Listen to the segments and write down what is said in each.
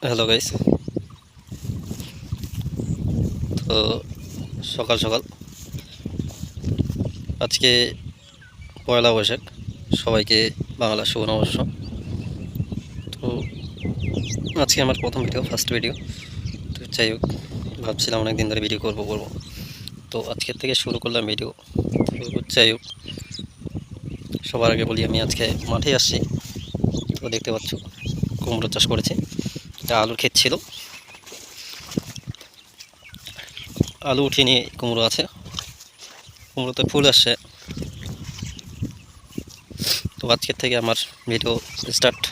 Hello guys. তো সকাল সকাল আজকে পয়লা বৈশাখ, সবাইকে বাংলা শুভ নববর্ষ। তো আজকে আমার প্রথম ভিডিও, ফার্স্ট ভিডিও। তো যাই হোক, ভাবছিলাম অনেক দিন ধরে ভিডিও করব। তো আজকের থেকে শুরু করলাম ভিডিও। তো যাই হোক, সবার আগে বলি আমি আজকে মাঠে আসছি। তো দেখতে পাচ্ছ কুমড়ো চাষ করেছে, এটা আলুর ক্ষেত ছিল। আলু উঠিয়ে নিয়ে কুমড়ো আছে, কুমড়োতে ফুল আসছে। তো আজকের থেকে আমার ভিডিও স্টার্ট।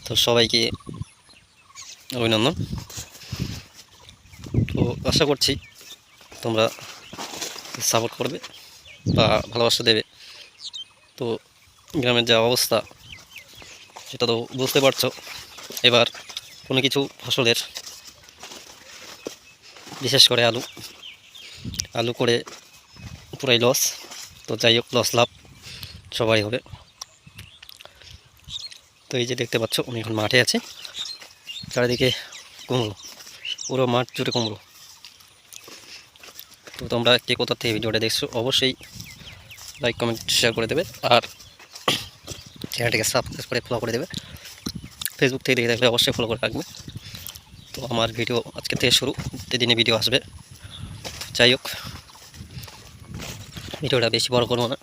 তো সবাইকে অভিনন্দন। তো আশা করছি তোমরা সাপোর্ট করবে বা ভালোবাসা দেবে। তো গ্রামের যা অবস্থা সেটা তো বুঝতে পারছো। এবার কোনো কিছু ফসলের, বিশেষ করে আলু আলু করে পুরাই লস। তো যাই হোক, লস লাভ সবাই হবে। তো এই যে দেখতে পাচ্ছ, আমি এখন মাঠে আছি, চারিদিকে কুমড়ো, পুরো মাঠ জুড়ে কুমড়ো। তো তোমরা কে কোথা থেকে ভিডিওটা দেখছো অবশ্যই লাইক কমেন্ট শেয়ার করে দেবে, আর চ্যানেলটিকে সাবস্ক্রাইব করে ফলো করে দেবে। ফেসবুক থেকে দেখে থাকলে অবশ্যই ফলো করে রাখবে। তো আমার ভিডিও আজকে থেকে শুরু, প্রতিদিনই ভিডিও আসবে। যাই হোক, ভিডিওটা বেশি বড় করবো না,